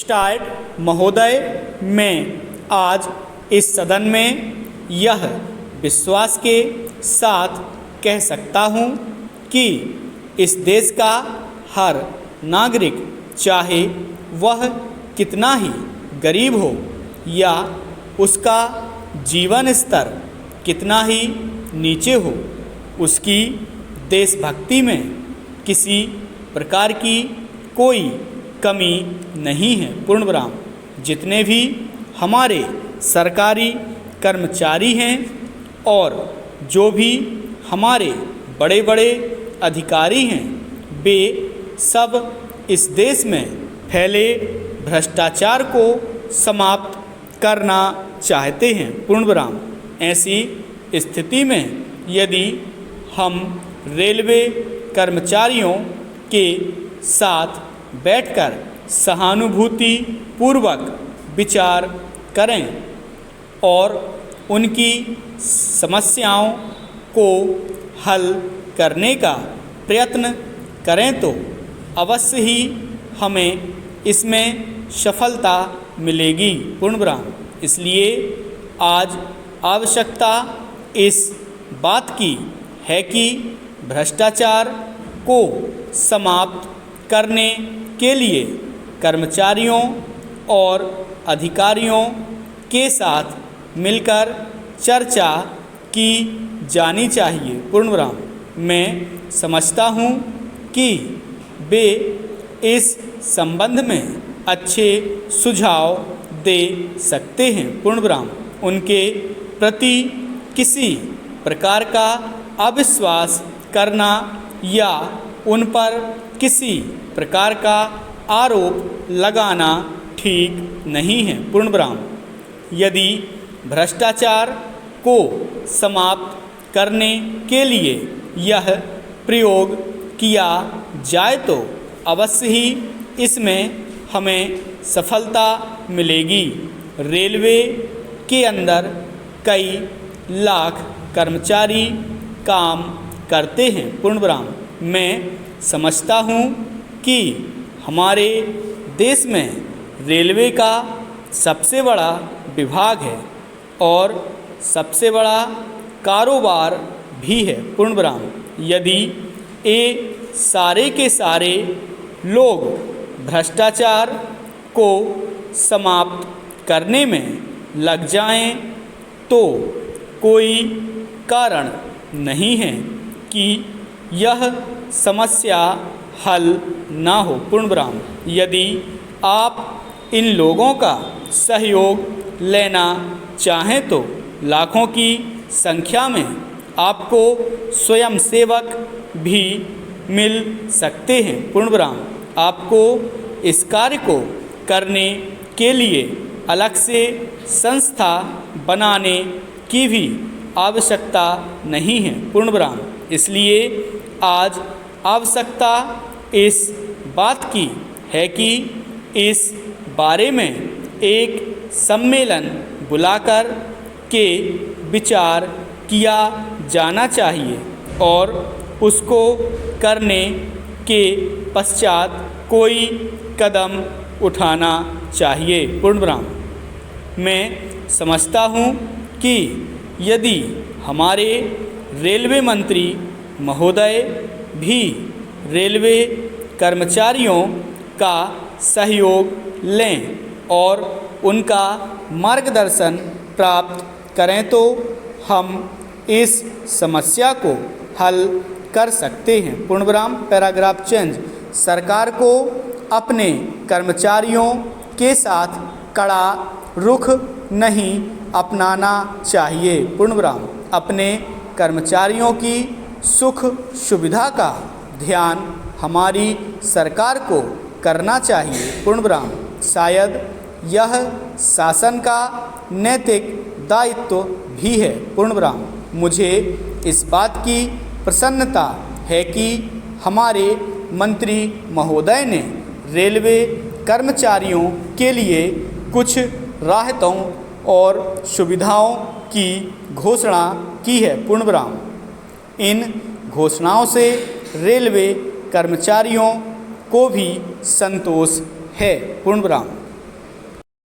Start महोदय, मैं आज इस सदन में यह विश्वास के साथ कह सकता हूँ कि इस देश का हर नागरिक, चाहे वह कितना ही गरीब हो या उसका जीवन स्तर कितना ही नीचे हो, उसकी देशभक्ति में किसी प्रकार की कोई कमी नहीं है। पूर्ण विराम। जितने भी हमारे सरकारी कर्मचारी हैं और जो भी हमारे बड़े बड़े अधिकारी हैं, वे सब इस देश में फैले भ्रष्टाचार को समाप्त करना चाहते हैं। पूर्ण विराम। ऐसी स्थिति में यदि हम रेलवे कर्मचारियों के साथ बैठकर सहानुभूति पूर्वक विचार करें और उनकी समस्याओं को हल करने का प्रयत्न करें तो अवश्य ही हमें इसमें सफलता मिलेगी। पूर्ण विराम। इसलिए आज आवश्यकता इस बात की है कि भ्रष्टाचार को समाप्त करने के लिए कर्मचारियों और अधिकारियों के साथ मिलकर चर्चा की जानी चाहिए। पूर्ण विराम। मैं समझता हूँ कि वे इस संबंध में अच्छे सुझाव दे सकते हैं। पूर्ण विराम। उनके प्रति किसी प्रकार का अविश्वास करना या उन पर किसी प्रकार का आरोप लगाना ठीक नहीं है। पूर्ण विराम। यदि भ्रष्टाचार को समाप्त करने के लिए यह प्रयोग किया जाए तो अवश्य ही इसमें हमें सफलता मिलेगी। रेलवे के अंदर कई लाख कर्मचारी काम करते हैं। पूर्ण विराम। मैं समझता हूँ कि हमारे देश में रेलवे का सबसे बड़ा विभाग है और सबसे बड़ा कारोबार भी है। पूर्ण विराम। यदि ये सारे के सारे लोग भ्रष्टाचार को समाप्त करने में लग जाएं तो कोई कारण नहीं है कि यह समस्या हल ना हो। पूर्ण विराम। यदि आप इन लोगों का सहयोग लेना चाहें तो लाखों की संख्या में आपको स्वयंसेवक भी मिल सकते हैं। पूर्ण विराम। आपको इस कार्य को करने के लिए अलग से संस्था बनाने की भी आवश्यकता नहीं है। पूर्ण विराम। इसलिए आज आवश्यकता इस बात की है कि इस बारे में एक सम्मेलन बुलाकर के विचार किया जाना चाहिए और उसको करने के पश्चात कोई कदम उठाना चाहिए। पूर्ण विराम। मैं समझता हूँ कि यदि हमारे रेलवे मंत्री महोदय भी रेलवे कर्मचारियों का सहयोग लें और उनका मार्गदर्शन प्राप्त करें तो हम इस समस्या को हल कर सकते हैं। पूर्ण विराम। Paragraph change. सरकार को अपने कर्मचारियों के साथ कड़ा रुख नहीं अपनाना चाहिए। पूर्ण विराम। अपने कर्मचारियों की सुख सुविधा का ध्यान हमारी सरकार को करना चाहिए। पूर्ण विराम। शायद यह शासन का नैतिक दायित्व भी है। पूर्ण विराम। मुझे इस बात की प्रसन्नता है कि हमारे मंत्री महोदय ने रेलवे कर्मचारियों के लिए कुछ राहतों और सुविधाओं की घोषणा की है। पूर्ण विराम। इन घोषणाओं से रेलवे कर्मचारियों को भी संतोष है। पूर्ण विराम।